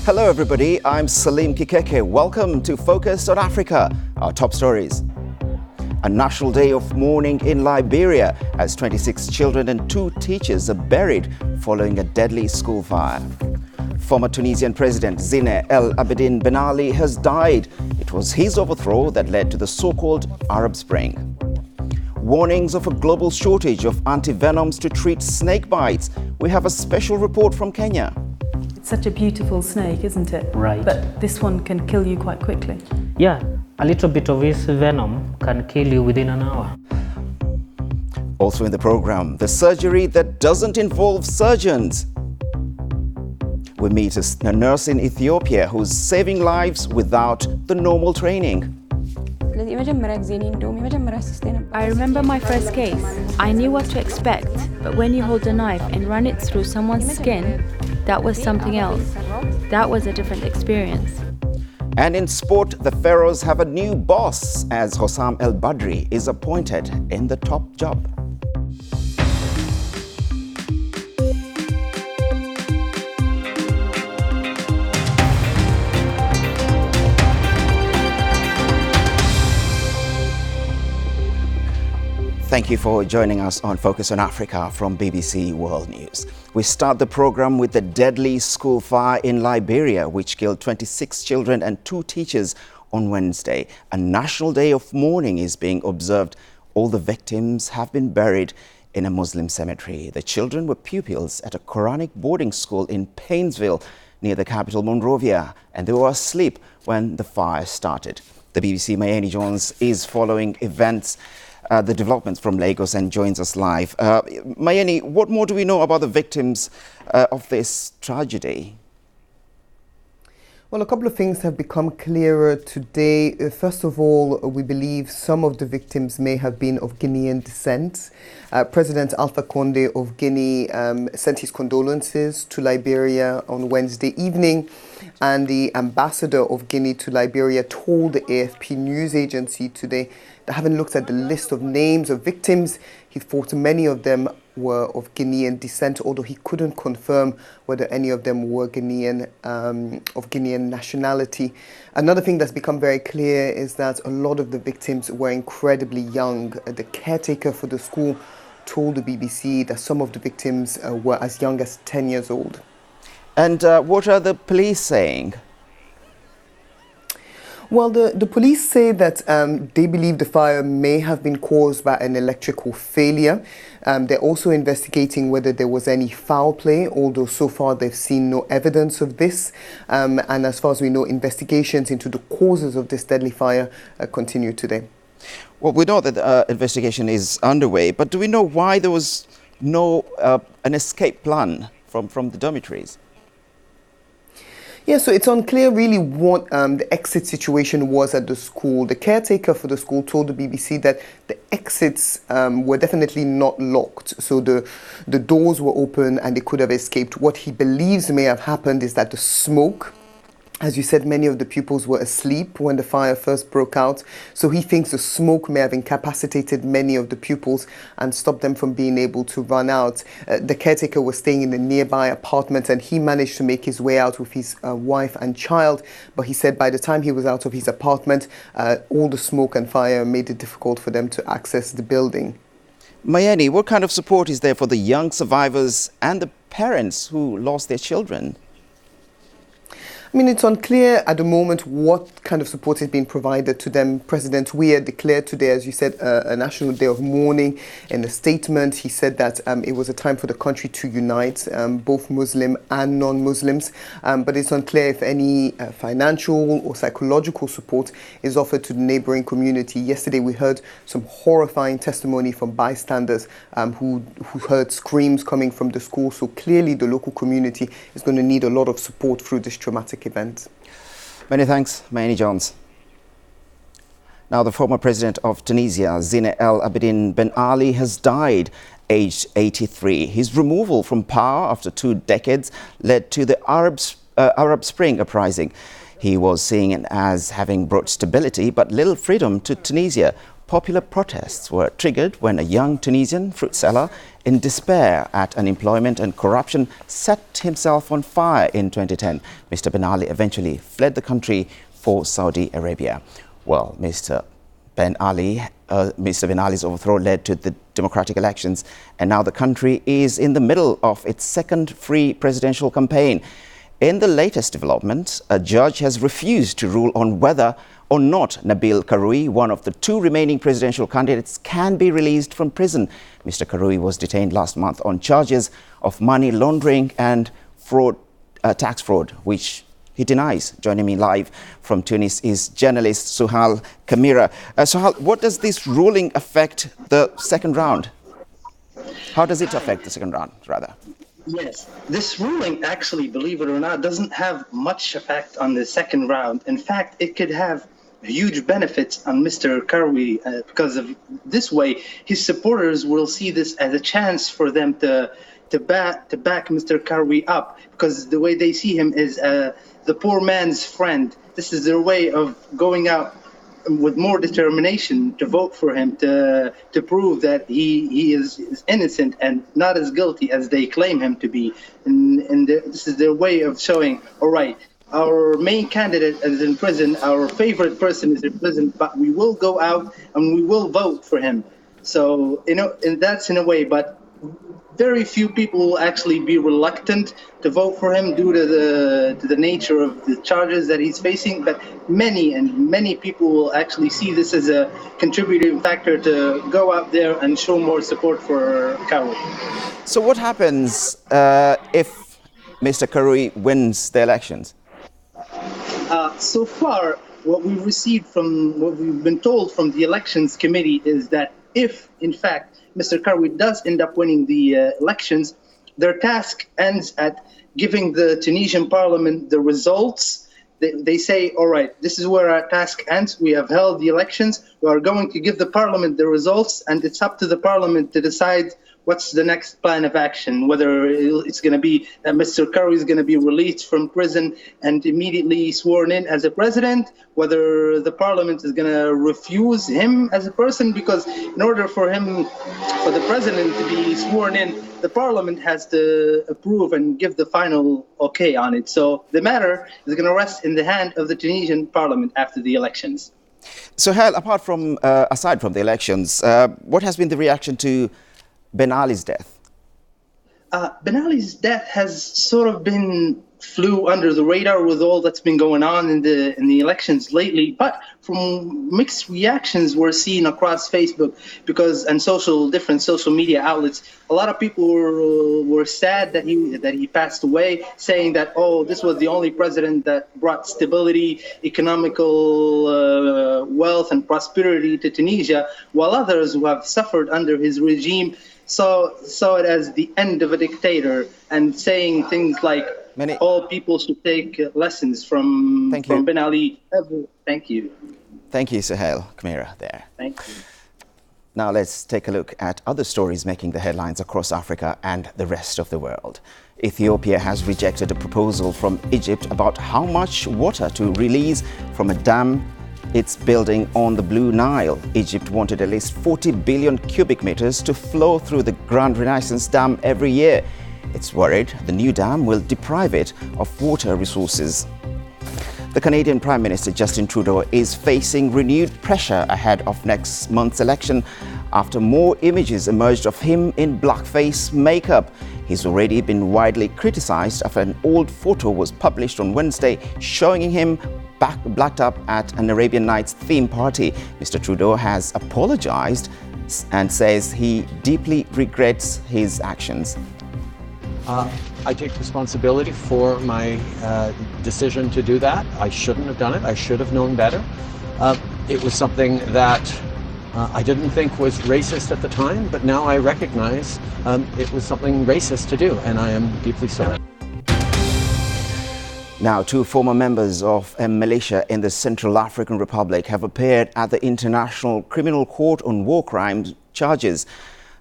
Hello everybody, I'm Salim Kikeke. Welcome to Focus on Africa. Our top stories. A national day of mourning in Liberia as 26 children and 2 teachers are buried following a deadly school fire. Former Tunisian President Zine El Abidine Ben Ali has died. It was his overthrow that led to the so-called Arab Spring. Warnings of a global shortage of antivenoms to treat snake bites. We have a special report from Kenya. It's such a beautiful snake, isn't it? Right. But this one can kill you quite quickly. Yeah, a little bit of its venom can kill you within an hour. Also in the program, the surgery that doesn't involve surgeons. We meet a nurse in Ethiopia who's saving lives without the normal training. I remember my first case. I knew what to expect, but when you hold a knife and run it through someone's skin, that was something else. That was a different experience. And in sport, the Pharaohs have a new boss as Hossam El Badri is appointed in the top job. Thank you for joining us on Focus on Africa from BBC World News. We start the program with the deadly school fire in Liberia, which killed 26 children and 2 teachers on Wednesday. A national day of mourning is being observed. All the victims have been buried in a Muslim cemetery. The children were pupils at a Quranic boarding school in Painesville, near the capital Monrovia, and they were asleep when the fire started. The BBC Mayeni Jones is following the developments from Lagos and joins us live. Mayeni, what more do we know about the victims of this tragedy? Well, a couple of things have become clearer today. First of all, we believe some of the victims may have been of Guinean descent. President Alpha Conde of Guinea sent his condolences to Liberia on Wednesday evening, and the ambassador of Guinea to Liberia told the AFP news agency today that having looked at the list of names of victims, he thought many of them were of Guinean descent, although he couldn't confirm whether any of them were Guinean, of Guinean nationality. Another thing that's become very clear is that a lot of the victims were incredibly young. The caretaker for the school told the BBC that some of the victims were as young as 10 years old. And what are the police saying? Well, the police say that they believe the fire may have been caused by an electrical failure. They're also investigating whether there was any foul play, although so far they've seen no evidence of this. And as far as we know, investigations into the causes of this deadly fire continue today. Well, we know that the investigation is underway, but do we know why there was no an escape plan from the dormitories? Yeah, so it's unclear really what the exit situation was at the school. The caretaker for the school told the BBC that the exits were definitely not locked. So the doors were open and they could have escaped. What he believes may have happened is that the smoke, as you said, many of the pupils were asleep when the fire first broke out. So he thinks the smoke may have incapacitated many of the pupils and stopped them from being able to run out. The caretaker was staying in a nearby apartment and he managed to make his way out with his wife and child. But he said by the time he was out of his apartment, all the smoke and fire made it difficult for them to access the building. Mayeni, what kind of support is there for the young survivors and the parents who lost their children? I mean, it's unclear at the moment what kind of support is being provided to them. President Weah declared today, as you said, a national day of mourning. In a statement, he said that it was a time for the country to unite, both Muslim and non-Muslims. But it's unclear if any financial or psychological support is offered to the neighboring community. Yesterday, we heard some horrifying testimony from bystanders who heard screams coming from the school. So clearly, the local community is going to need a lot of support through this traumatic event. Many thanks, Mayeni Jones. Now, the former president of Tunisia, Zine El Abidine Ben Ali, has died, aged 83. His removal from power after 2 decades led to the Arab Spring uprising. He was seen as having brought stability but little freedom to Tunisia. Popular protests were triggered when a young Tunisian fruit seller in despair at unemployment and corruption, set himself on fire in 2010. Mr. Ben Ali eventually fled the country for Saudi Arabia. Well, Mr. Ben Ali's overthrow led to the democratic elections, and now the country is in the middle of its second free presidential campaign. In the latest development, a judge has refused to rule on whether or not Nabil Karoui, one of the two remaining presidential candidates, can be released from prison. Mr. Karoui was detained last month on charges of money laundering and tax fraud, which he denies. Joining me live from Tunis is journalist Suhail Kamira. Suhail, what does this ruling affect the second round? How does it affect the second round, rather? Yes, this ruling actually, believe it or not, doesn't have much effect on the second round. In fact, it could have huge benefits on Mr. Karoui because of this way, his supporters will see this as a chance for them to back Mr. Karoui up, because the way they see him is the poor man's friend. This is their way of going out with more determination to vote for him, to prove that he is innocent and not as guilty as they claim him to be. And this is their way of showing, all right, our main candidate is in prison, our favorite person is in prison, but we will go out and we will vote for him. So, and that's in a way, but very few people will actually be reluctant to vote for him due to the nature of the charges that he's facing. But many people will actually see this as a contributing factor to go out there and show more support for Karoui. So what happens if Mr. Karoui wins the elections? So far, what we've been told from the elections committee is that if, in fact, Mr. Karoui does end up winning the elections, their task ends at giving the Tunisian parliament the results. They say, all right, this is where our task ends. We have held the elections. We are going to give the parliament the results, and it's up to the parliament to decide what's the next plan of action, whether it's going to be that Mr. Karoui is going to be released from prison and immediately sworn in as a president, whether the parliament is going to refuse him as a person, because in order for the president to be sworn in, the parliament has to approve and give the final okay on it. So the matter is going to rest in the hand of the Tunisian parliament after the elections. So, Hal, aside from the elections, what has been the reaction to Ben Ali's death? Ben Ali's death has sort of flew under the radar with all that's been going on in the elections lately, but from mixed reactions we're seeing across Facebook and different social media outlets. A lot of people were sad that he passed away, saying that, oh, this was the only president that brought stability, economical wealth and prosperity to Tunisia, while others who have suffered under his regime saw it as the end of a dictator, and saying things like all people should take lessons from Ben Ali. Thank you. Thank you, Suhail Kamira there. Thank you. Now let's take a look at other stories making the headlines across Africa and the rest of the world. Ethiopia has rejected a proposal from Egypt about how much water to release from a dam it's building on the Blue Nile. Egypt wanted at least 40 billion cubic meters to flow through the Grand Renaissance Dam every year. It's worried the new dam will deprive it of water resources. The Canadian Prime Minister Justin Trudeau is facing renewed pressure ahead of next month's election after more images emerged of him in blackface makeup. He's already been widely criticized after an old photo was published on Wednesday showing him blacked up at an Arabian Nights theme party. Mr. Trudeau has apologized and says he deeply regrets his actions. I take responsibility for my decision to do that. I shouldn't have done it. I should have known better. It was something that I didn't think was racist at the time, but now I recognize it was something racist to do, and I am deeply sorry. Now, two former members of a militia in the Central African Republic have appeared at the International Criminal Court on war crimes charges.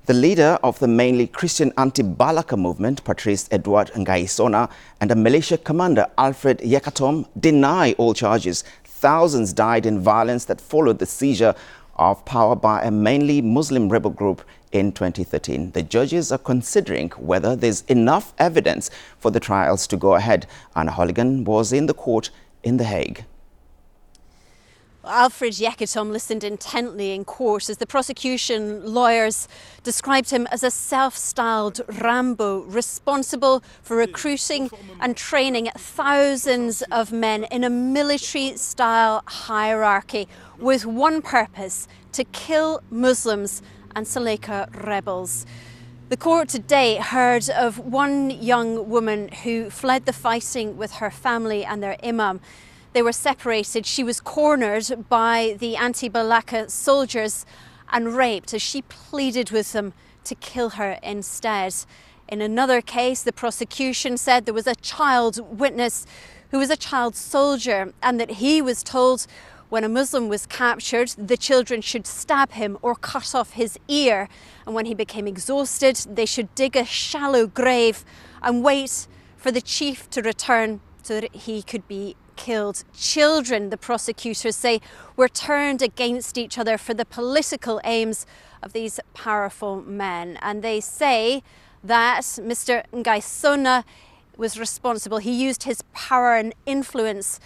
The leader of the mainly Christian anti-Balaka movement, Patrice Edward Ngaisona, and a militia commander, Alfred Yekatom, deny all charges. Thousands died in violence that followed the seizure of power by a mainly Muslim rebel group in 2013. The judges are considering whether there's enough evidence for the trials to go ahead. Anna Holligan was in the court in The Hague. Alfred Yekatom listened intently in court as the prosecution lawyers described him as a self-styled Rambo, responsible for recruiting and training thousands of men in a military-style hierarchy with one purpose: to kill Muslims and Saleka rebels. The court today heard of one young woman who fled the fighting with her family and their imam. They were separated. She was cornered by the anti-Balaka soldiers and raped as she pleaded with them to kill her instead. In another case, the prosecution said there was a child witness who was a child soldier and that he was told when a Muslim was captured, the children should stab him or cut off his ear. And when he became exhausted, they should dig a shallow grave and wait for the chief to return so that he could be killed. Children, the prosecutors say, were turned against each other for the political aims of these powerful men. And they say that Mr. Ngaisona was responsible. He used his power and influence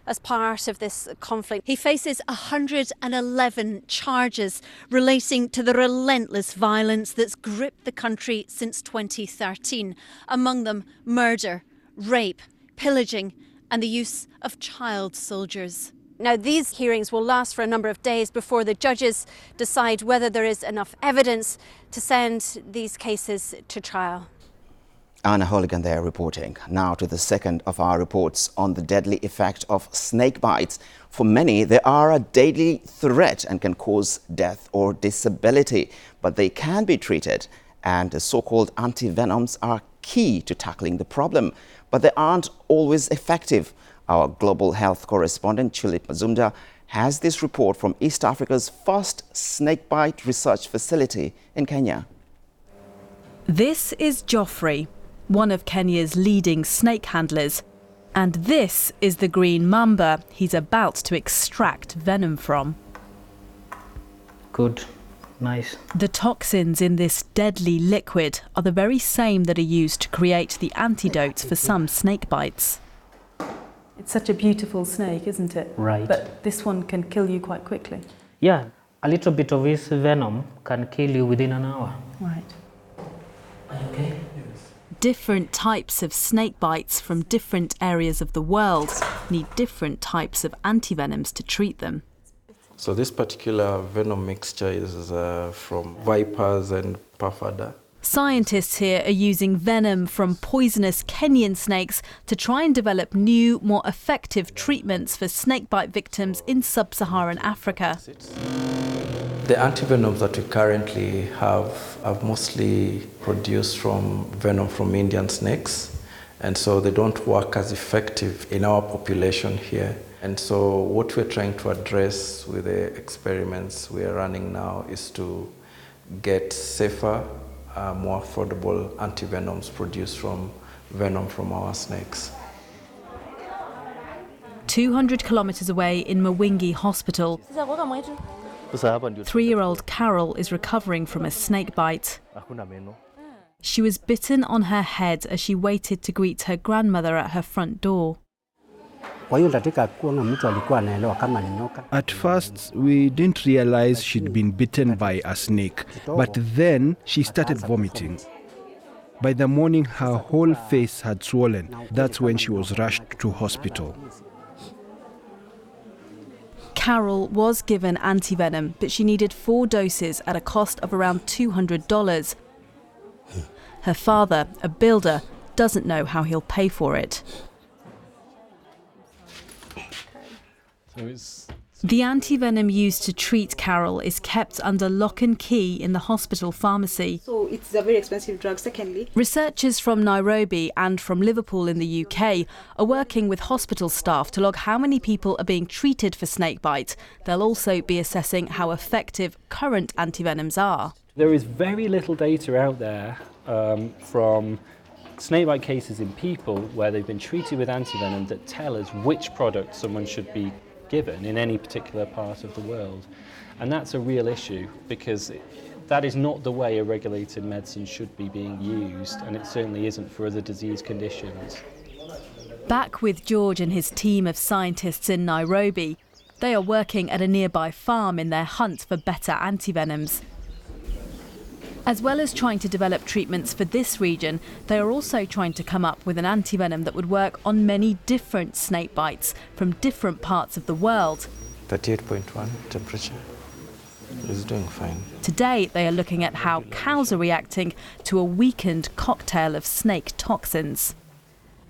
as part of this conflict. He faces 111 charges relating to the relentless violence that's gripped the country since 2013. Among them, murder, rape, pillaging, and the use of child soldiers. Now, these hearings will last for a number of days before the judges decide whether there is enough evidence to send these cases to trial. Anna Holligan there reporting. Now to the second of our reports on the deadly effect of snake bites. For many, they are a daily threat and can cause death or disability, but they can be treated, and the so-called antivenoms are key to tackling the problem, but they aren't always effective. Our global health correspondent, Chilip Mazumda, has this report from East Africa's first snakebite research facility in Kenya. This is Geoffrey, one of Kenya's leading snake handlers, and this is the green mamba he's about to extract venom from. Good. Nice. The toxins in this deadly liquid are the very same that are used to create the antidotes for some snake bites. It's such a beautiful snake, isn't it? Right. But this one can kill you quite quickly. Yeah, a little bit of this venom can kill you within an hour. Right. Are you okay? Different types of snake bites from different areas of the world need different types of antivenoms to treat them. So this particular venom mixture is from vipers and pufferder. Scientists here are using venom from poisonous Kenyan snakes to try and develop new, more effective treatments for snakebite victims in sub-Saharan Africa. The antivenoms that we currently have are mostly produced from venom from Indian snakes, and so they don't work as effective in our population here. And so what we're trying to address with the experiments we are running now is to get safer, more affordable antivenoms produced from venom from our snakes. 200 kilometres away in Mwingi Hospital, 3-year-old Carol is recovering from a snake bite. She was bitten on her head as she waited to greet her grandmother at her front door. At first, we didn't realize she'd been bitten by a snake, but then she started vomiting. By the morning, her whole face had swollen. That's when she was rushed to hospital. Carol was given antivenom, but she needed 4 doses at a cost of around $200. Her father, a builder, doesn't know how he'll pay for it. The antivenom used to treat Carol is kept under lock and key in the hospital pharmacy. So it's a very expensive drug, secondly. Researchers from Nairobi and from Liverpool in the UK are working with hospital staff to log how many people are being treated for snakebite. They'll also be assessing how effective current antivenoms are. There is very little data out there from snakebite cases in people where they've been treated with antivenom that tell us which product someone should be given in any particular part of the world. And that's a real issue because That is not the way a regulated medicine should be being used, and it certainly isn't for other disease conditions. Back with George and his team of scientists in Nairobi, they are working at a nearby farm in their hunt for better antivenoms. As well as trying to develop treatments for this region, they are also trying to come up with an antivenom that would work on many different snake bites from different parts of the world. 38.1 temperature is doing fine. Today, they are looking at how cows are reacting to a weakened cocktail of snake toxins.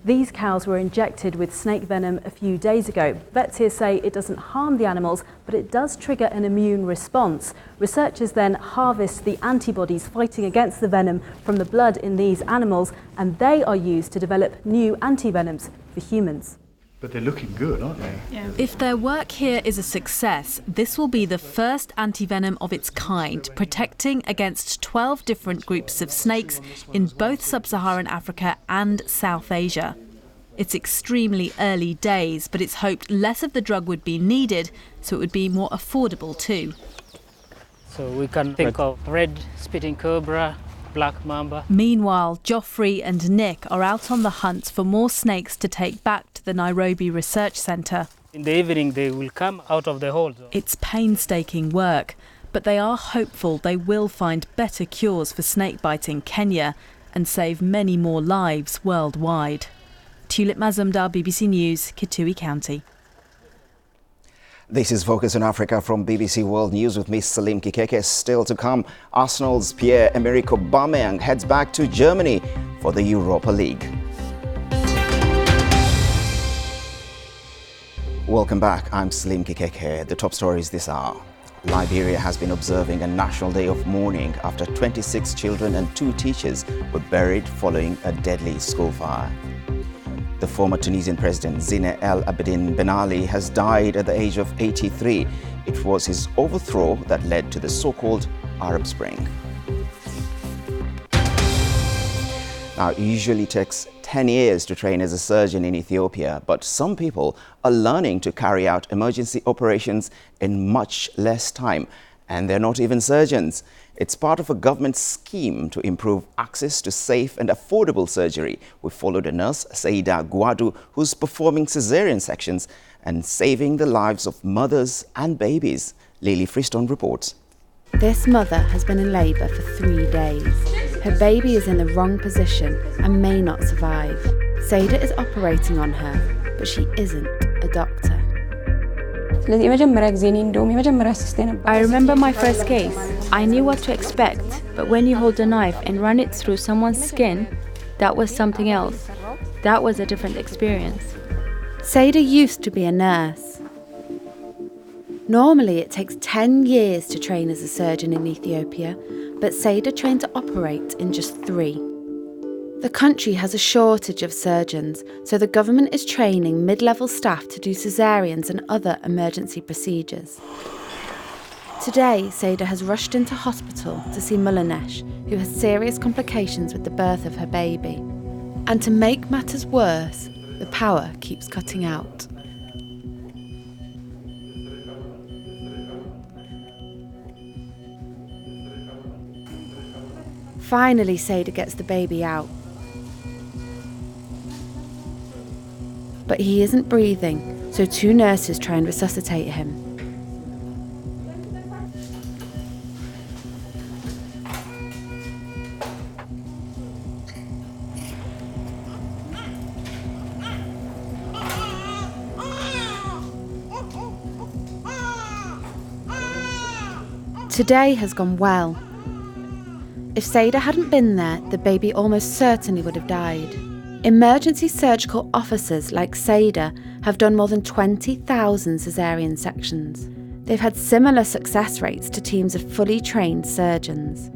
These cows were injected with snake venom a few days ago. Vets here say it doesn't harm the animals, but it does trigger an immune response. Researchers then harvest the antibodies fighting against the venom from the blood in these animals, and they are used to develop new antivenoms for humans. But they're looking good, aren't they? Yeah. If their work here is a success, this will be the first antivenom of its kind, protecting against 12 different groups of snakes in both sub-Saharan Africa and South Asia. It's extremely early days, but it's hoped less of the drug would be needed, so it would be more affordable too. So we can think of red spitting cobra, black mamba. Meanwhile, Geoffrey and Nick are out on the hunt for more snakes to take back to the Nairobi Research Centre. In the evening they will come out of the hole. It's painstaking work, but they are hopeful they will find better cures for snakebite in Kenya and save many more lives worldwide. Tulip Mazumdar, BBC News, Kitui County. This is Focus on Africa from BBC World News with Miss Salim Kikeke. Still to come, Arsenal's Pierre-Emerick Aubameyang heads back to Germany for the Europa League. Welcome back, I'm Salim Kikeke. The top stories this hour. Liberia has been observing a national day of mourning after 26 children and 2 teachers were buried following a deadly school fire. The former Tunisian president Zine El Abidine Ben Ali has died at the age of 83. It was his overthrow that led to the so-called Arab Spring. Now, it usually takes 10 years to train as a surgeon in Ethiopia, but some people are learning to carry out emergency operations in much less time, and they're not even surgeons. It's part of a government scheme to improve access to safe and affordable surgery. We followed a nurse, Saida Guadu, who's performing cesarean sections and saving the lives of mothers and babies. Lily Freestone reports. This mother has been in labour for 3 days. Her baby is in the wrong position and may not survive. Saida is operating on her, but she isn't a doctor. I remember my first case. I knew what to expect, but when you hold a knife and run it through someone's skin, that was something else. That was a different experience. Saida used to be a nurse. Normally it takes 10 years to train as a surgeon in Ethiopia, but Saida trained to operate in just 3. The country has a shortage of surgeons, so the government is training mid-level staff to do cesareans and other emergency procedures. Today, Saida has rushed into hospital to see Mulanesh, who has serious complications with the birth of her baby. And to make matters worse, the power keeps cutting out. Finally, Saida gets the baby out. But he isn't breathing, so 2 nurses try and resuscitate him. Today has gone well. If Saida hadn't been there, the baby almost certainly would have died. Emergency surgical officers like Saida have done more than 20,000 caesarean sections. They've had similar success rates to teams of fully trained surgeons.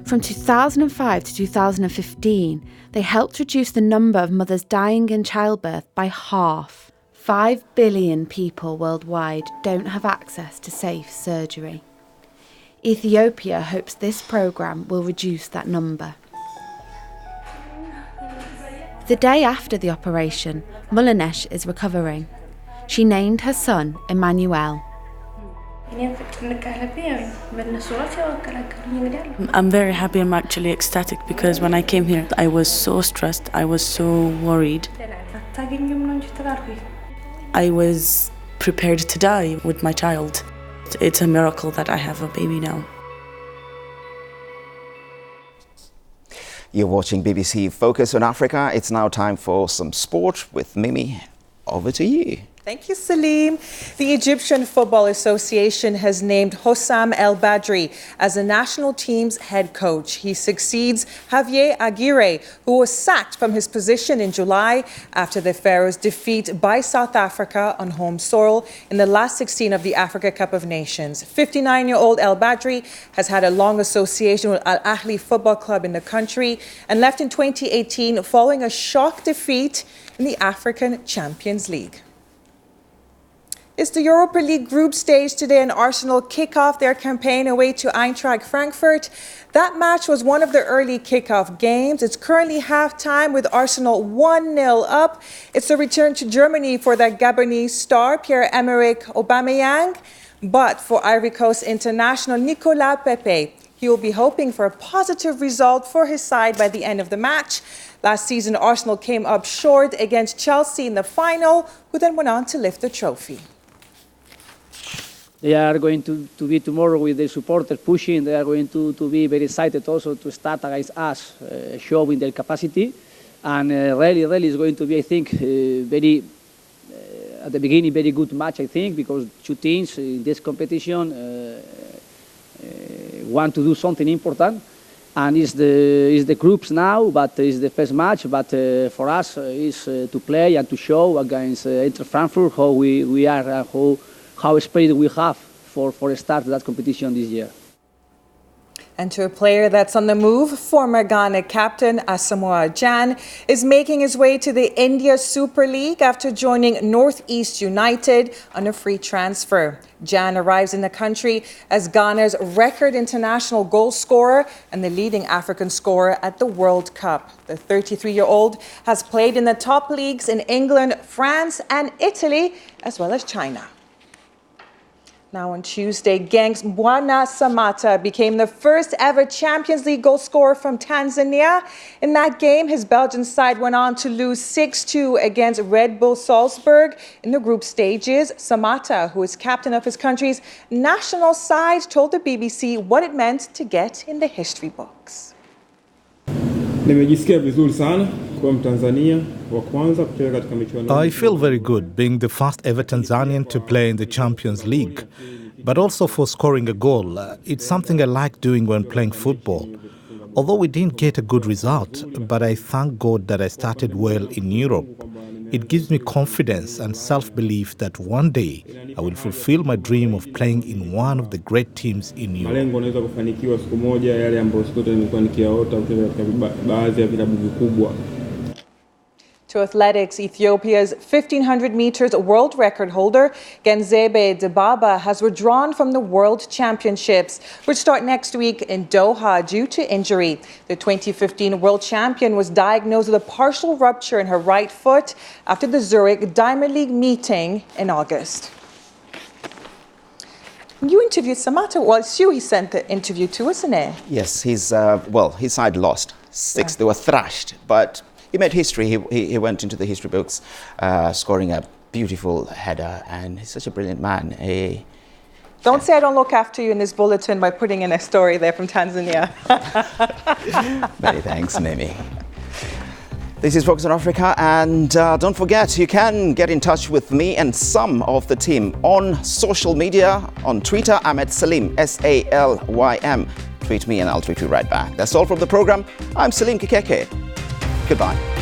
From 2005 to 2015, they helped reduce the number of mothers dying in childbirth by half. 5 billion people worldwide don't have access to safe surgery. Ethiopia hopes this programme will reduce that number. The day after the operation, Mulanesh is recovering. She named her son Emmanuel. I'm very happy. I'm actually ecstatic because when I came here, I was so stressed. I was so worried. I was prepared to die with my child. It's a miracle that I have a baby now. You're watching BBC Focus on Africa. It's now time for some sport with Mimi. Over to you. Thank you, Salim. The Egyptian Football Association has named Hossam El Badri as the national team's head coach. He succeeds Javier Aguirre, who was sacked from his position in July after the Pharaohs' defeat by South Africa on home soil in the last 16 of the Africa Cup of Nations. 59-year-old El Badri has had a long association with Al Ahly Football Club in the country and left in 2018 following a shock defeat in the African Champions League. It's the Europa League group stage today, and Arsenal kick off their campaign away to Eintracht Frankfurt. That match was one of the early kickoff games. It's currently halftime with Arsenal 1-0 up. It's a return to Germany for that Gabonese star, Pierre-Emerick Aubameyang. But for Ivory Coast international Nicolas Pepe, he will be hoping for a positive result for his side by the end of the match. Last season, Arsenal came up short against Chelsea in the final, who then went on to lift the trophy. They are going to be tomorrow with the supporters pushing. They are going to be very excited also to start against us, showing their capacity. And really it's going to be, I think, very, at the beginning, very good match, I think, because two teams in this competition want to do something important. And it's the groups now, but it's the first match. But for us, is to play and to show against Eintracht Frankfurt how we are and how spirit we have for a start of that competition this year. And to a player that's on the move, former Ghana captain Asamoah Gyan is making his way to the India Super League after joining Northeast United on a free transfer. Gyan arrives in the country as Ghana's record international goal scorer and the leading African scorer at the World Cup. The 33-year-old has played in the top leagues in England, France, and Italy, as well as China. Now on Tuesday, Genks Mbwana Samata became the first ever Champions League goal scorer from Tanzania. In that game, his Belgian side went on to lose 6-2 against Red Bull Salzburg in the group stages. Samata, who is captain of his country's national side, told the BBC what it meant to get in the history books. I feel very good being the first ever Tanzanian to play in the Champions League, but also for scoring a goal. It's something I like doing when playing football. Although we didn't get a good result, but I thank God that I started well in Europe. It gives me confidence and self-belief that one day I will fulfill my dream of playing in one of the great teams in Europe. To athletics, Ethiopia's 1,500 meters world record holder, Genzebe Dibaba, has withdrawn from the World Championships, which start next week in Doha due to injury. The 2015 world champion was diagnosed with a partial rupture in her right foot after the Zurich Diamond League meeting in August. You interviewed Samata. Well, it's you he sent the interview to, isn't it? Yes, his side lost 6. They were thrashed, but he made history. He went into the history books, scoring a beautiful header, and he's such a brilliant man. Don't say I don't look after you in this bulletin by putting in a story there from Tanzania. Many thanks, Mimi. This is Focus on Africa, and don't forget, you can get in touch with me and some of the team on social media. On Twitter, I'm at Salim, S-A-L-Y-M. Tweet me and I'll tweet you right back. That's all from the program. I'm Salim Kikeke. Goodbye.